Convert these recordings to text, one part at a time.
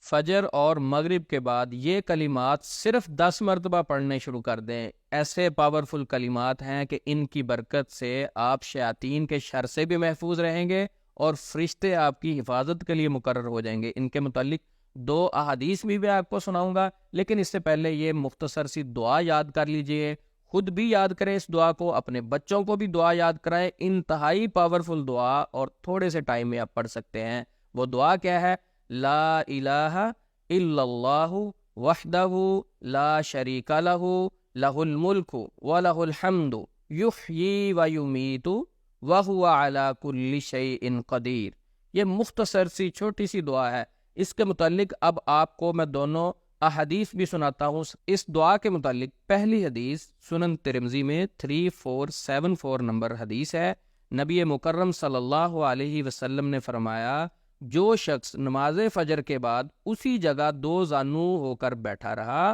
فجر اور مغرب کے بعد یہ کلمات صرف 10 مرتبہ پڑھنے شروع کر دیں۔ ایسے پاورفل کلمات ہیں کہ ان کی برکت سے آپ شیاطین کے شر سے بھی محفوظ رہیں گے اور فرشتے آپ کی حفاظت کے لیے مقرر ہو جائیں گے۔ ان کے متعلق 2 احادیث بھی میں آپ کو سناؤں گا، لیکن اس سے پہلے یہ مختصر سی دعا یاد کر لیجئے، خود بھی یاد کریں اس دعا کو، اپنے بچوں کو بھی دعا یاد کرائیں۔ انتہائی پاورفل دعا اور تھوڑے سے ٹائم میں آپ پڑھ سکتے ہیں۔ وہ دعا کیا ہے؟ لا الہ الا اللہ وحدہ لا شریک لہ لہ الملک ولہ الحمد یحیی و یمیت وہو علی کل شیء قدیر۔ یہ مختصر سی چھوٹی سی دعا ہے۔ اس کے متعلق اب آپ کو میں دونوں احادیث بھی سناتا ہوں۔ اس دعا کے متعلق پہلی حدیث سنن ترمذی میں 3474 نمبر حدیث ہے۔ نبی مکرم صلی اللہ علیہ وسلم نے فرمایا، جو شخص نماز فجر کے بعد اسی جگہ 2 زانو ہو کر بیٹھا رہا،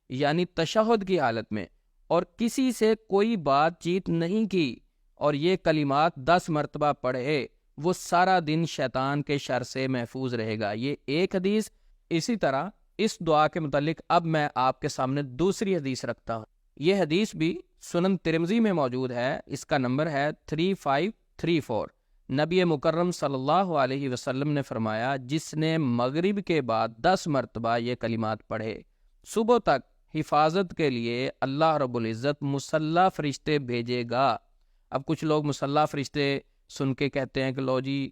یعنی تشہد کی حالت میں، اور کسی سے کوئی بات چیت نہیں کی اور یہ کلمات 10 مرتبہ پڑھے، وہ سارا دن شیطان کے شر سے محفوظ رہے گا۔ یہ ایک حدیث۔ اسی طرح اس دعا کے متعلق اب میں آپ کے سامنے دوسری حدیث رکھتا ہوں۔ یہ حدیث بھی سنن ترمذی میں موجود ہے۔ اس کا نمبر ہے 3534۔ نبی مکرم صلی اللہ علیہ وسلم نے فرمایا، جس نے مغرب کے بعد 10 مرتبہ یہ کلمات پڑھے، صبح تک حفاظت کے لیے اللہ رب العزت مسلح فرشتے بھیجے گا۔ اب کچھ لوگ مسلح فرشتے سن کے کہتے ہیں کہ لو جی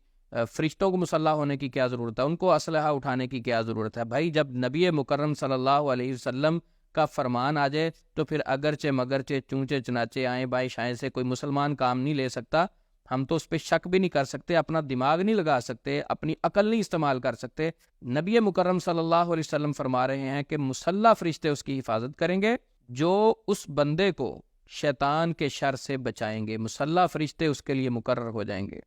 فرشتوں کو مسلح ہونے کی کیا ضرورت ہے، ان کو اسلحہ اٹھانے کی کیا ضرورت ہے؟ بھائی جب نبی مکرم صلی اللہ علیہ وسلم کا فرمان آ جائے تو پھر اگرچہ مگرچہ چونچے چناچے آئیں بائیں شائیں سے کوئی مسلمان کام نہیں لے سکتا۔ ہم تو اس پہ شک بھی نہیں کر سکتے، اپنا دماغ نہیں لگا سکتے، اپنی عقل نہیں استعمال کر سکتے۔ نبی مکرم صلی اللہ علیہ وسلم فرما رہے ہیں کہ مسلح فرشتے اس کی حفاظت کریں گے جو اس بندے کو شیطان کے شر سے بچائیں گے۔ مسلح فرشتے اس کے لیے مقرر ہو جائیں گے۔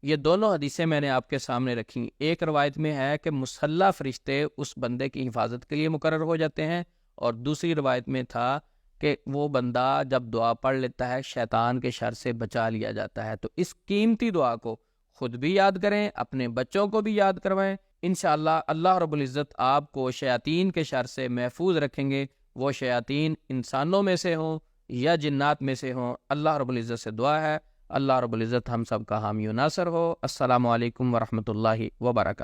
یہ دونوں حدیثیں میں نے آپ کے سامنے رکھی۔ ایک روایت میں ہے کہ مسلح فرشتے اس بندے کی حفاظت کے لیے مقرر ہو جاتے ہیں، اور دوسری روایت میں تھا کہ وہ بندہ جب دعا پڑھ لیتا ہے شیطان کے شر سے بچا لیا جاتا ہے۔ تو اس قیمتی دعا کو خود بھی یاد کریں، اپنے بچوں کو بھی یاد کروائیں۔ انشاءاللہ اللہ رب العزت آپ کو شیاطین کے شر سے محفوظ رکھیں گے، وہ شیاطین انسانوں میں سے ہوں یا جنات میں سے ہوں۔ اللہ رب العزت سے دعا ہے اللہ رب العزت ہم سب کا حامی و ناصر ہو۔ السلام علیکم ورحمۃ اللہ وبرکاتہ۔